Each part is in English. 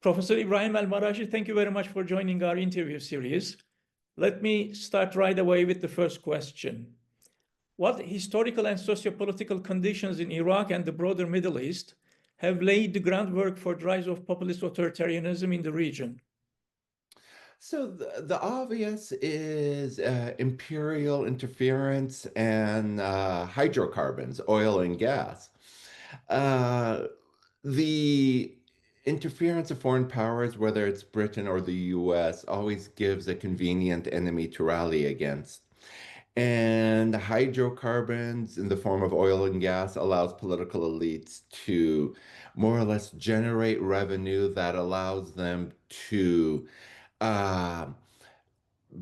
Professor Ibrahim Al-Marashi, thank you very much for joining our interview series. Let me start right away with the first question. What historical and socio-political conditions in Iraq and the broader Middle East have laid the groundwork for the rise of populist authoritarianism in the region? So the obvious is imperial interference and hydrocarbons, oil and gas. Uh, the interference of foreign powers, whether it's Britain or the US, always gives a convenient enemy to rally against. And hydrocarbons in the form of oil and gas allows political elites to more or less generate revenue that allows them to uh,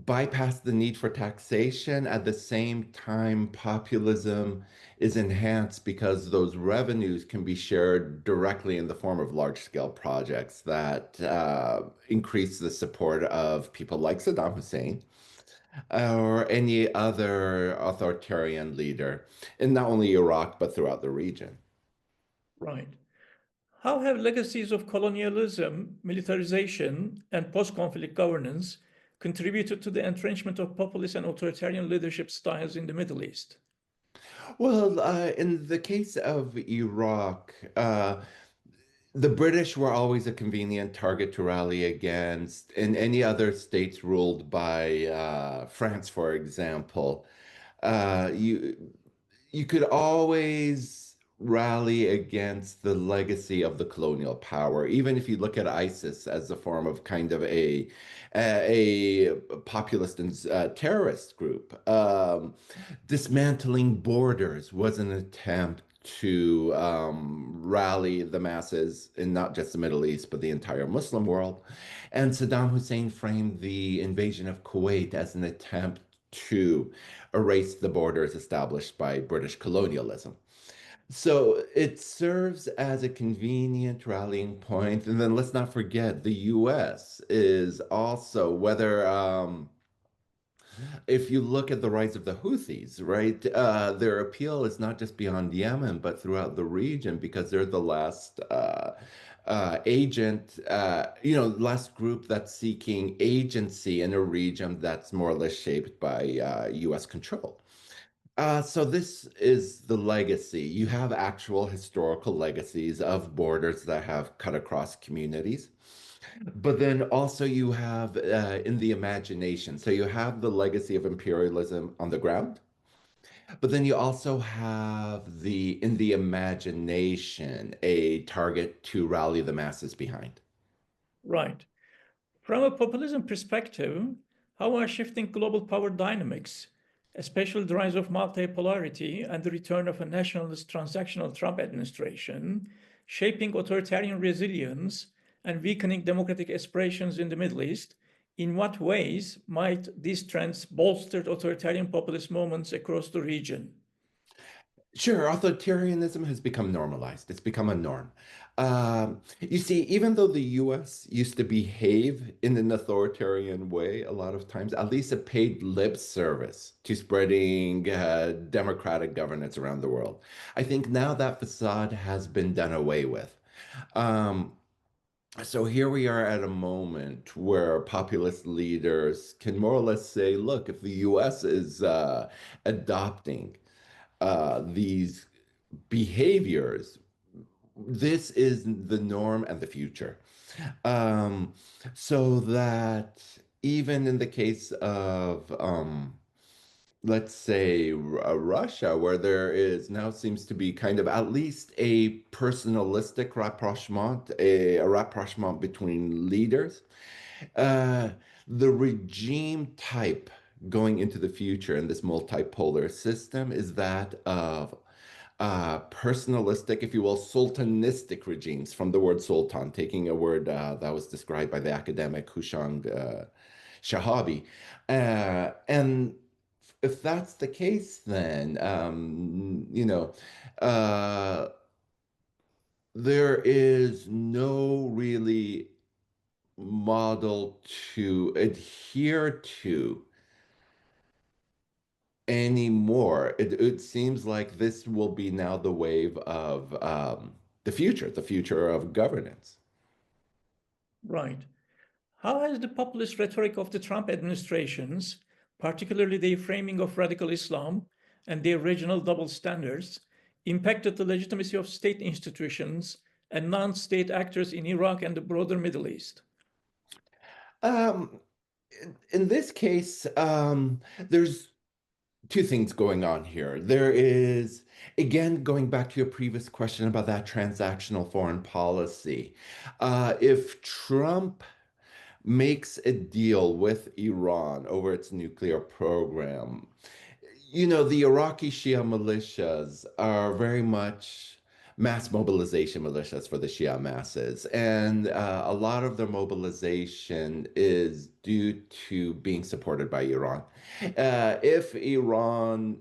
bypass the need for taxation. At the same time, populism is enhanced because those revenues can be shared directly in the form of large-scale projects that increase the support of people like Saddam Hussein or any other authoritarian leader in not only Iraq, but throughout the region. Right. How have legacies of colonialism, militarization, and post-conflict governance contributed to the entrenchment of populist and authoritarian leadership styles in the Middle East? Well, in the case of Iraq, the British were always a convenient target to rally against. In any other states ruled by France, for example, uh, you you could always rally against the legacy of the colonial power, even if you look at ISIS as a form of kind of a populist and terrorist group. Dismantling borders was an attempt to rally the masses in not just the Middle East, but the entire Muslim world. And Saddam Hussein framed the invasion of Kuwait as an attempt to erase the borders established by British colonialism. So it serves as a convenient rallying point. And then let's not forget the US is also, whether if you look at the rise of the Houthis, right, their appeal is not just beyond Yemen, but throughout the region because they're the last last group that's seeking agency in a region that's more or less shaped by US control. So this is the legacy. You have actual historical legacies of borders that have cut across communities. But then also you have in the imagination. So you have the legacy of imperialism on the ground, but then you also have the in the imagination a target to rally the masses behind. Right. From a populism perspective, how are shifting global power dynamics, especially the rise of multipolarity and the return of a nationalist transactional Trump administration, shaping authoritarian resilience and weakening democratic aspirations in the Middle East? In what ways might these trends bolster authoritarian populist movements across the region? Sure, authoritarianism has become normalized. It's become a norm. You see, even though the US used to behave in an authoritarian way a lot of times, at least it paid lip service to spreading democratic governance around the world. I think now that facade has been done away with. Um, so here we are at a moment where populist leaders can more or less say, look, if the US is adopting these behaviors, this is the norm and the future. Um, so that even in the case of, let's say, Russia, where there is now seems to be kind of at least a personalistic rapprochement, a rapprochement between leaders, uh, the regime type going into the future in this multipolar system is that of personalistic, if you will, sultanistic regimes from the word sultan, taking a word that was described by the academic Hushang Shahabi. And if that's the case, then, uh, there is no really model to adhere to anymore. It seems like this will be now the wave of the future of governance. Right. How has the populist rhetoric of the Trump administrations, particularly their framing of radical Islam and their regional double standards, impacted the legitimacy of state institutions and non state actors in Iraq and the broader Middle East? Um, in this case, there's two things going on here. There is, again, going back to your previous question about that transactional foreign policy. If Trump makes a deal with Iran over its nuclear program, the Iraqi Shia militias are very much mass mobilization militias for the Shia masses. And a lot of their mobilization is due to being supported by Iran. If Iran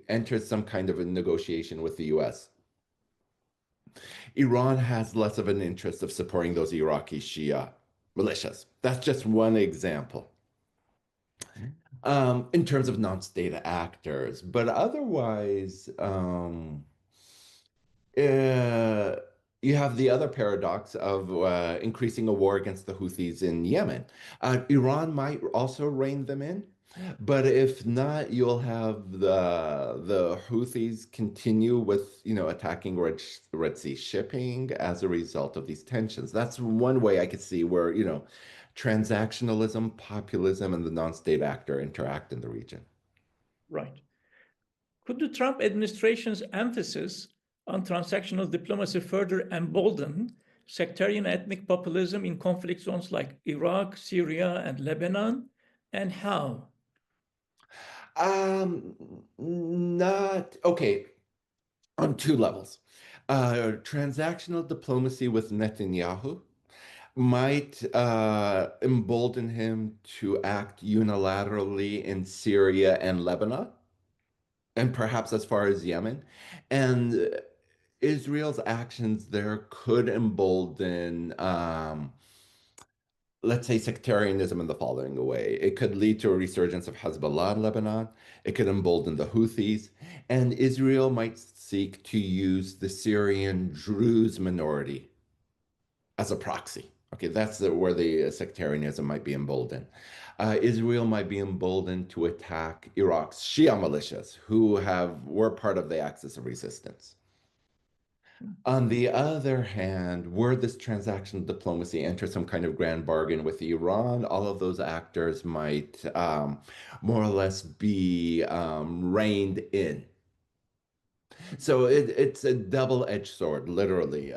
enters some kind of a negotiation with the US, Iran has less of an interest of supporting those Iraqi Shia militias. That's just one example in terms of non-state actors. But otherwise, uh, you have the other paradox of increasing a war against the Houthis in Yemen. Iran might also rein them in, but if not, you'll have the Houthis continue with attacking Red Sea shipping as a result of these tensions. That's one way I could see where transactionalism, populism, and the non-state actor interact in the region. Right. Could the Trump administration's emphasis on transactional diplomacy further embolden sectarian ethnic populism in conflict zones like Iraq, Syria, and Lebanon? And how? Um, Not okay on two levels. Transactional diplomacy with Netanyahu might embolden him to act unilaterally in Syria and Lebanon, and perhaps as far as Yemen. And Israel's actions there could embolden, let's say, sectarianism in the following way. It could lead to a resurgence of Hezbollah in Lebanon. It could embolden the Houthis. And Israel might seek to use the Syrian Druze minority as a proxy. Okay, that's where the sectarianism might be emboldened. Israel might be emboldened to attack Iraq's Shia militias, who were part of the axis of resistance. On the other hand, were this transactional diplomacy enter some kind of grand bargain with Iran, all of those actors might more or less be reined in. So it's a double-edged sword, literally,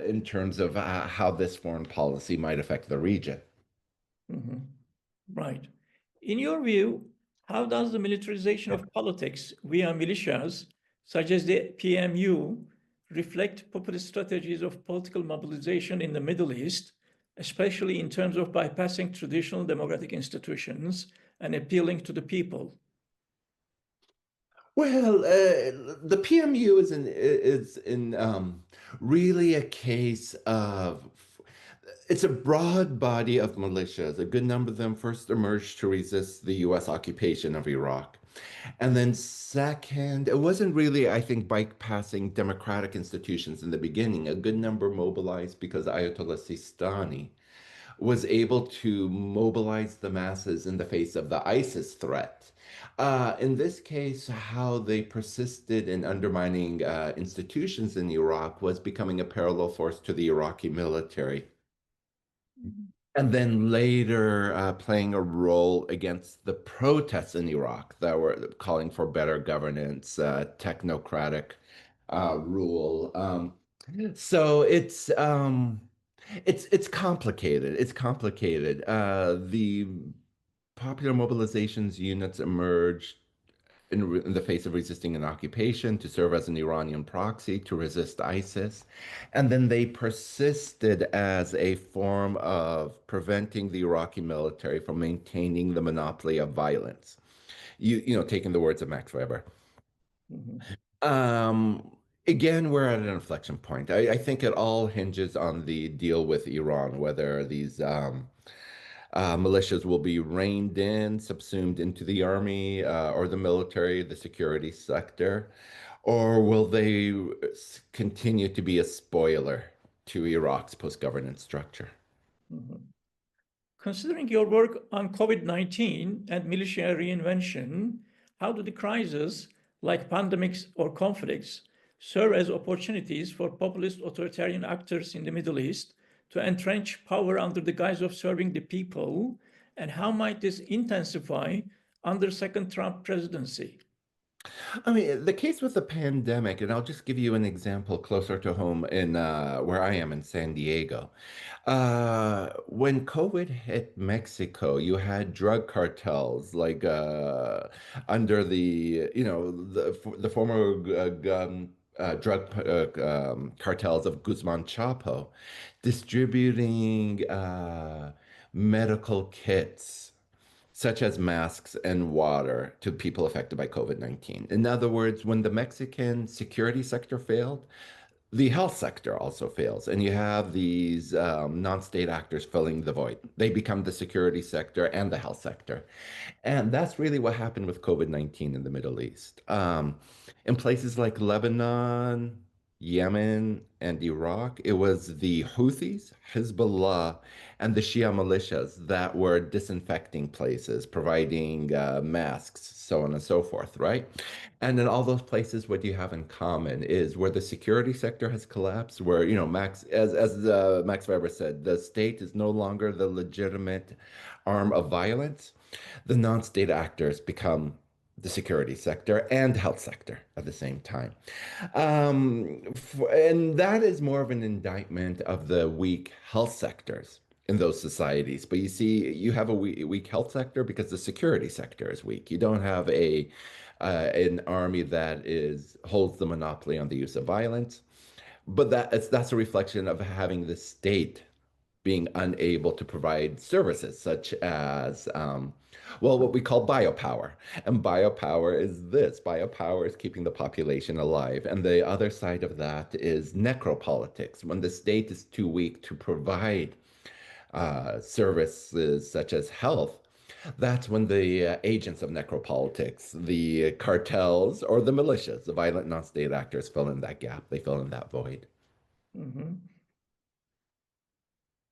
in terms of how this foreign policy might affect the region. Mhm. Right. In your view, how does the militarization of politics via militias, such as the PMU, reflect populist strategies of political mobilization in the Middle East, especially in terms of bypassing traditional democratic institutions and appealing to the people? Well, the PMU is in really a case of it's a broad body of militias. A good number of them first emerged to resist the U.S. occupation of Iraq. And then second, it wasn't really, I think, bypassing democratic institutions in the beginning. A good number mobilized because Ayatollah Sistani was able to mobilize the masses in the face of the ISIS threat. In this case, how they persisted in undermining institutions in Iraq was becoming a parallel force to the Iraqi military. And then later playing a role against the protests in Iraq that were calling for better governance, technocratic rule. So it's complicated. It's complicated. The popular mobilizations units emerged in the face of resisting an occupation to serve as an Iranian proxy to resist ISIS. And then they persisted as a form of preventing the Iraqi military from maintaining the monopoly of violence. Taking the words of Max Weber. Mhm. Um, Again, we're at an inflection point. I think it all hinges on the deal with Iran, whether these militias will be reined in, subsumed into the army or the military, the security sector, or will they continue to be a spoiler to Iraq's post-governance structure? Mhm. Considering your work on COVID-19 and militia reinvention, how do the crises, like pandemics or conflicts, serve as opportunities for populist authoritarian actors in the Middle East to entrench power under the guise of serving the people? And how might this intensify under second Trump presidency? I mean, the case with the pandemic, and I'll just give you an example closer to home in where I am in San Diego. When COVID hit Mexico, you had drug cartels like under the former drug cartels of Guzman Chapo distributing medical kits such as masks and water to people affected by COVID-19. In other words, when the Mexican security sector failed, the health sector also fails, and you have these non-state actors filling the void. They become the security sector and the health sector. And that's really what happened with COVID-19 in the Middle East. In places like Lebanon, Yemen, and Iraq, it was the Houthis, Hezbollah, and the Shia militias that were disinfecting places, providing masks, so on and so forth, right? And in all those places, what you have in common is where the security sector has collapsed, where, Max Weber said, the state is no longer the legitimate arm of violence. The non-state actors become the security sector and health sector at the same time. And that is more of an indictment of the weak health sectors in those societies. But you see, you have a weak health sector because the security sector is weak. You don't have a an army that is holds the monopoly on the use of violence. But that's a reflection of having the state being unable to provide services such as, what we call biopower. And biopower is this biopower is keeping the population alive. And the other side of that is necropolitics, when the state is too weak to provide services such as health. That's when the agents of necropolitics, the cartels or the militias, the violent non-state actors fill in that gap. They fill in that void. Mhm.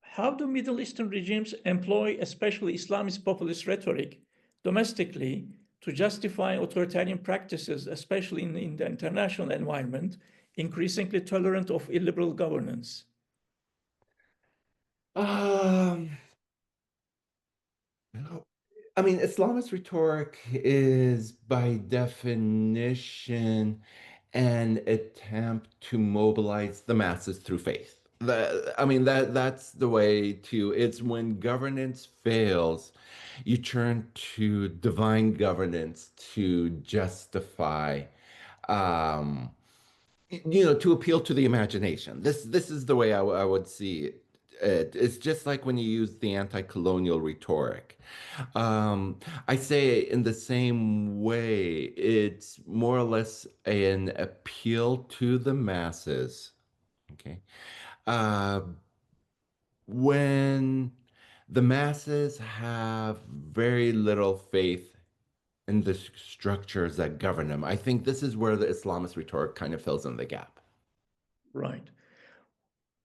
How do Middle Eastern regimes employ especially Islamist populist rhetoric domestically to justify authoritarian practices, especially in the international environment, increasingly tolerant of illiberal governance? Um, I mean, Islamist rhetoric is by definition an attempt to mobilize the masses through faith. I mean, that's the way to, it's when governance fails, you turn to divine governance to justify um, to appeal to the imagination. This is the way I would see it. It's just like when you use the anti-colonial rhetoric. Um, I say in the same way, it's more or less an appeal to the masses. Okay. Uh, when the masses have very little faith in the structures that govern them, I think this is where the Islamist rhetoric kind of fills in the gap. Right.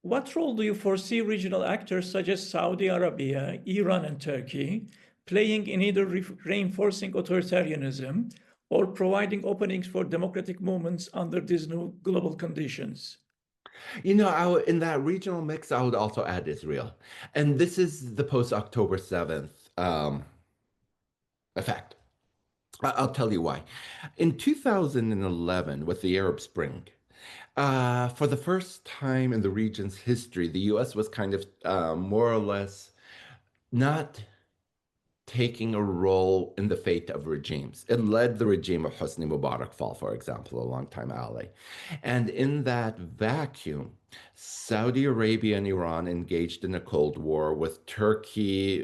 What role do you foresee regional actors such as Saudi Arabia, Iran, and Turkey playing in either reinforcing authoritarianism or providing openings for democratic movements under these new global conditions? In that regional mix, I would also add Israel. And this is the post-October 7th effect. I'll tell you why. In 2011, with the Arab Spring, for the first time in the region's history, the US was kind of more or less not taking a role in the fate of regimes. It led the regime of Hosni Mubarak fall, for example, a longtime ally. And in that vacuum, Saudi Arabia and Iran engaged in a Cold War with Turkey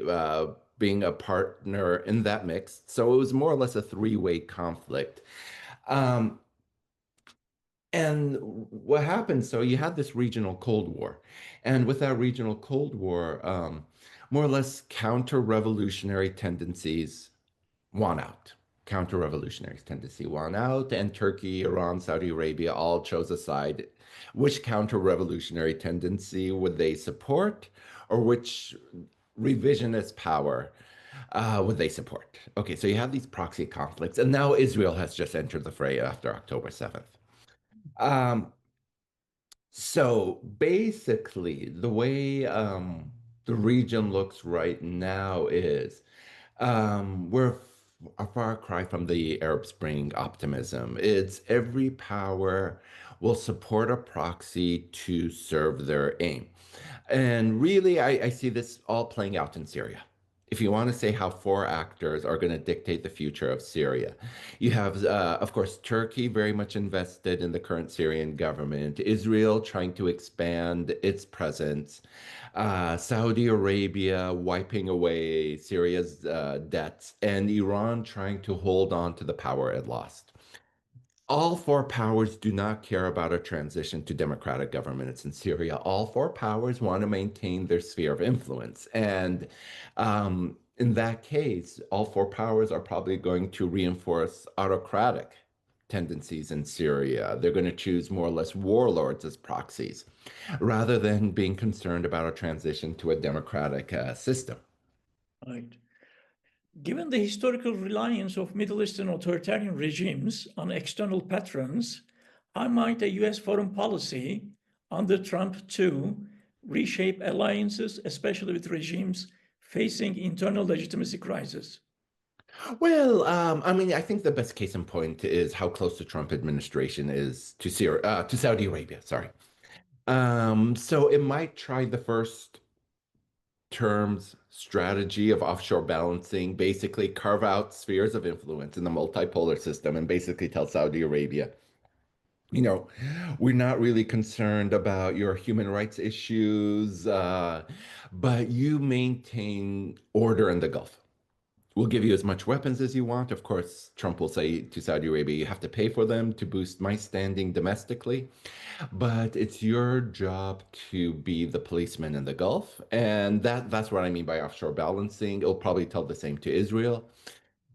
being a partner in that mix. So it was more or less a three-way conflict. Um, and what happened? So you had this regional Cold War. And with that regional Cold War, more or less counter-revolutionary tendencies won out. counter-revolutionary tendency won out, and Turkey, Iran, Saudi Arabia all chose a side. Which counter-revolutionary tendency would they support, or which revisionist power would they support? Okay, so you have these proxy conflicts, and now Israel has just entered the fray after October 7th. Um, so basically, the way the region looks right now is we're a far cry from the Arab Spring optimism. It's every power will support a proxy to serve their aim. And really, I see this all playing out in Syria. If you want to say how four actors are going to dictate the future of Syria, you have, of course, Turkey very much invested in the current Syrian government, Israel trying to expand its presence, Saudi Arabia wiping away Syria's debts, and Iran trying to hold on to the power it lost. All four powers do not care about a transition to democratic governments in Syria. All four powers want to maintain their sphere of influence. And in that case, all four powers are probably going to reinforce autocratic tendencies in Syria. They're going to choose more or less warlords as proxies rather than being concerned about a transition to a democratic system. Right. Given the historical reliance of Middle Eastern authoritarian regimes on external patrons, how might a US foreign policy under Trump too reshape alliances, especially with regimes facing internal legitimacy crisis? Well, I mean, I think the best case in point is how close the Trump administration is to Syria, to Saudi Arabia. Sorry. So it might try the first terms strategy of offshore balancing, basically carve out spheres of influence in the multipolar system, and basically tell Saudi Arabia, you know, we're not really concerned about your human rights issues, but you maintain order in the Gulf. We'll give you as much weapons as you want. Of course, Trump will say to Saudi Arabia, you have to pay for them to boost my standing domestically. But it's your job to be the policeman in the Gulf. And that's what I mean by offshore balancing. It'll probably tell the same to Israel.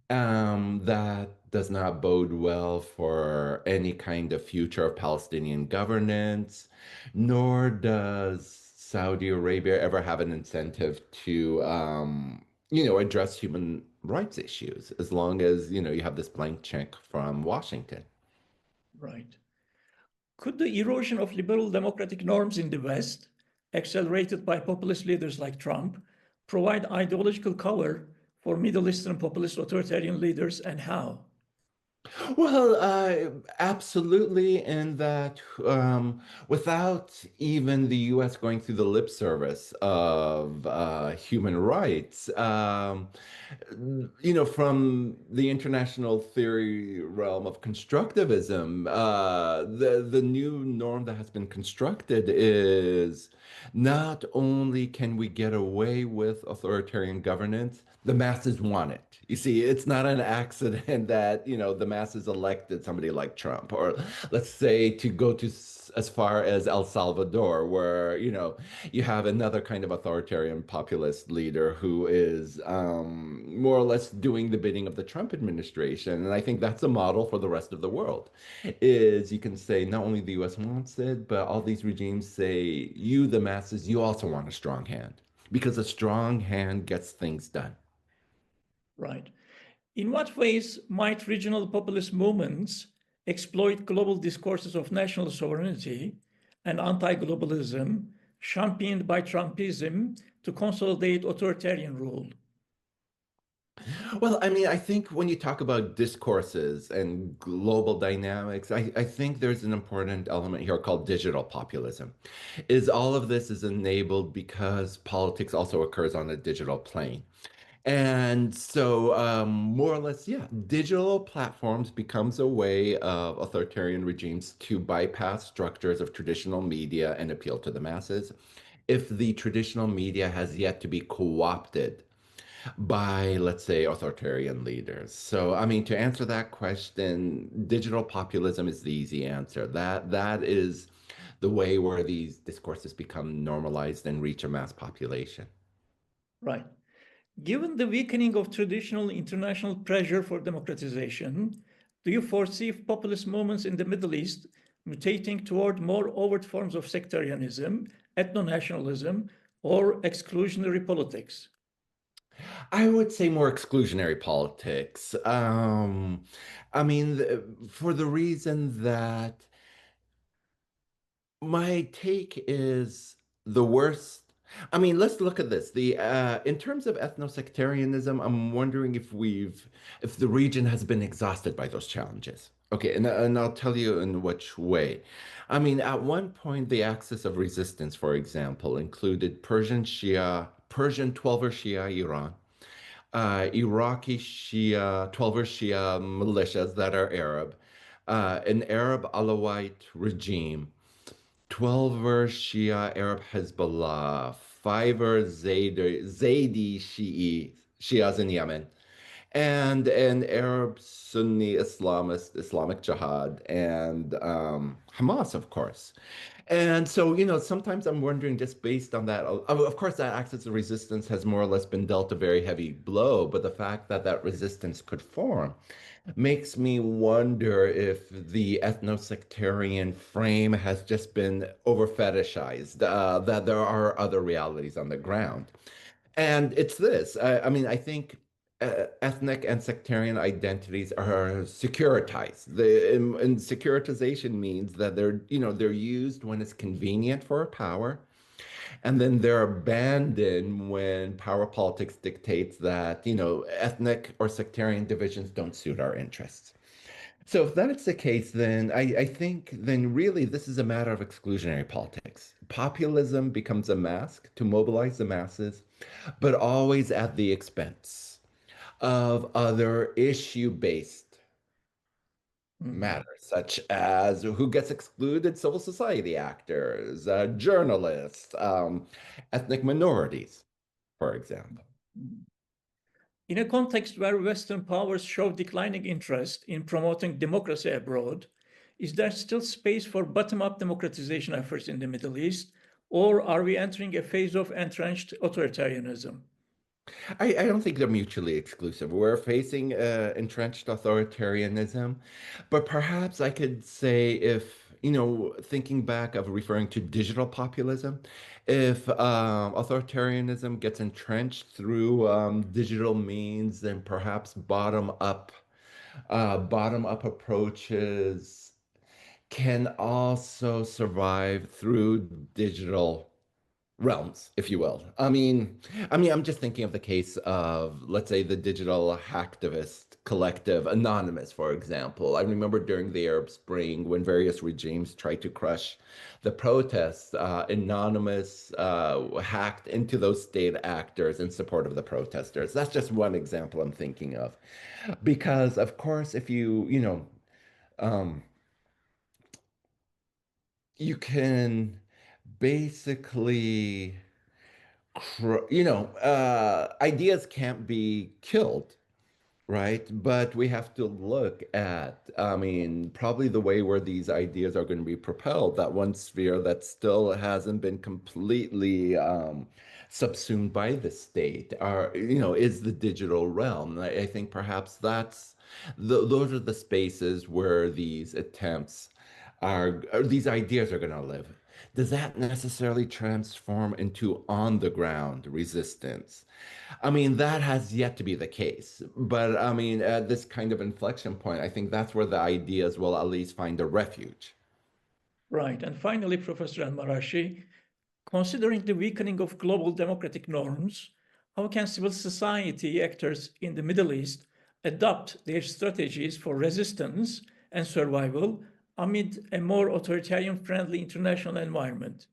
That does not bode well for any kind of future of Palestinian governance, nor does Saudi Arabia ever have an incentive to, address human rights issues as long as, you have this blank check from Washington. Right. Could the erosion of liberal democratic norms in the West, accelerated by populist leaders like Trump, provide ideological cover for Middle Eastern populist authoritarian leaders, and how? Well, absolutely, in that without even the US going through the lip service of human rights, from the international theory realm of constructivism, the new norm that has been constructed is not only can we get away with authoritarian governance, the masses want it. You see, it's not an accident that, the masses elected somebody like Trump, or let's say to go to as far as El Salvador, where, you have another kind of authoritarian populist leader who is more or less doing the bidding of the Trump administration. And I think that's a model for the rest of the world, is you can say not only the US wants it, but all these regimes say, you, the masses, you also want a strong hand, because a strong hand gets things done. Right. In what ways might regional populist movements exploit global discourses of national sovereignty and anti globalism championed by Trumpism to consolidate authoritarian rule? Well, I mean, I think when you talk about discourses and global dynamics, I think there's an important element here called digital populism. Is all of this is enabled because politics also occurs on a digital plane. And so, more or less, yeah, digital platforms becomes a way of authoritarian regimes to bypass structures of traditional media and appeal to the masses. If the traditional media has yet to be co-opted by, let's say, authoritarian leaders. So, I mean, to answer that question, digital populism is the easy answer. That is the way where these discourses become normalized and reach a mass population. Right. Given the weakening of traditional international pressure for democratization, do you foresee populist movements in the Middle East mutating toward more overt forms of sectarianism, ethno-nationalism, or exclusionary politics? I would say more exclusionary politics. I mean, for the reason that my take is the worst. I mean, let's look at this. The In terms of ethno-sectarianism, I'm wondering if the region has been exhausted by those challenges. Okay, and I'll tell you in which way. I mean, at one point, the axis of resistance, for example, included Persian 12er Shia Iran, Iraqi Shia, 12er Shia militias that are Arab, an Arab Alawite regime, 12er Shia Arab Hezbollah, 5er Zaydi Shias in Yemen, and an Arab Sunni Islamist Islamic Jihad, and Hamas, of course. And so, sometimes I'm wondering, just based on that, of course, that axis of resistance has more or less been dealt a very heavy blow, but the fact that that resistance could form makes me wonder if the ethno-sectarian frame has just been over fetishized, that there are other realities on the ground. And it's this. I mean, I think ethnic and sectarian identities are securitized. And securitization means that they're used when it's convenient for power, and then they're abandoned when power politics dictates that, ethnic or sectarian divisions don't suit our interests. So if that is the case, then I think then really this is a matter of exclusionary politics. Populism becomes a mask to mobilize the masses, but always at the expense of other issue-based Mhm. matters, such as who gets excluded, civil society actors, journalists, ethnic minorities, for example. In a context where Western powers show declining interest in promoting democracy abroad, is there still space for bottom up democratization efforts in the Middle East, or are we entering a phase of entrenched authoritarianism? I don't think they're mutually exclusive. We're facing entrenched authoritarianism, but perhaps I could say if, thinking back of referring to digital populism, if authoritarianism gets entrenched through digital means, then perhaps bottom up approaches can also survive through digital realms, if you will. I'm just thinking of the case of, let's say, the digital hacktivist collective Anonymous, for example. I remember during the Arab Spring when various regimes tried to crush the protests, Anonymous hacked into those state actors in support of the protesters. That's just one example I'm thinking of. Because, of course, if um, you can basically ideas can't be killed, right? But we have to look at, I mean, probably the way where these ideas are going to be propelled, that one sphere that still hasn't been completely subsumed by the state is the digital realm. And I think perhaps those are the spaces where these attempts or these ideas are going to live. Does that necessarily transform into on the ground resistance? I mean, that has yet to be the case. But I mean, at this kind of inflection point, I think that's where the ideas will at least find a refuge. Right. And finally, Professor Al-Marashi, considering the weakening of global democratic norms, how can civil society actors in the Middle East adapt their strategies for resistance and survival amid a more authoritarian friendly international environment?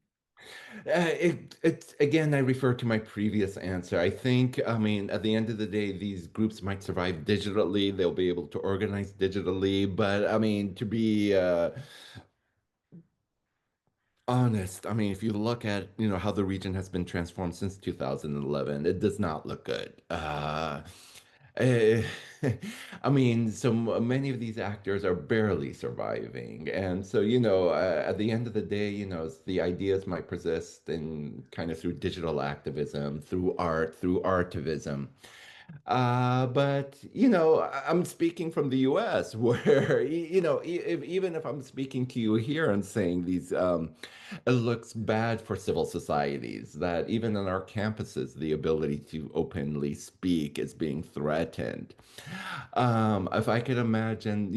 It's again, I refer to my previous answer. I think, I mean, at the end of the day, these groups might survive digitally. They'll be able to organize digitally. But I mean, to be honest, I mean, if you look at, how the region has been transformed since 2011, it does not look good. Uh, I mean, so many of these actors are barely surviving. And so, at the end of the day, the ideas might persist in kind of through digital activism, through art, through artivism. But I'm speaking from the US where even if I'm speaking to you here and saying these it looks bad for civil societies that even on our campuses the ability to openly speak is being threatened. If I could imagine,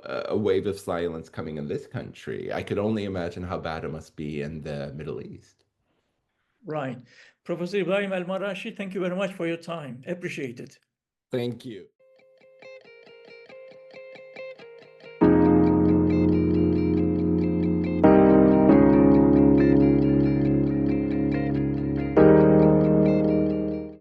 a wave of silence coming in this country, I could only imagine how bad it must be in the Middle East. Right. Professor Ibrahim Al-Marashi, thank you very much for your time. Appreciate it. Thank you.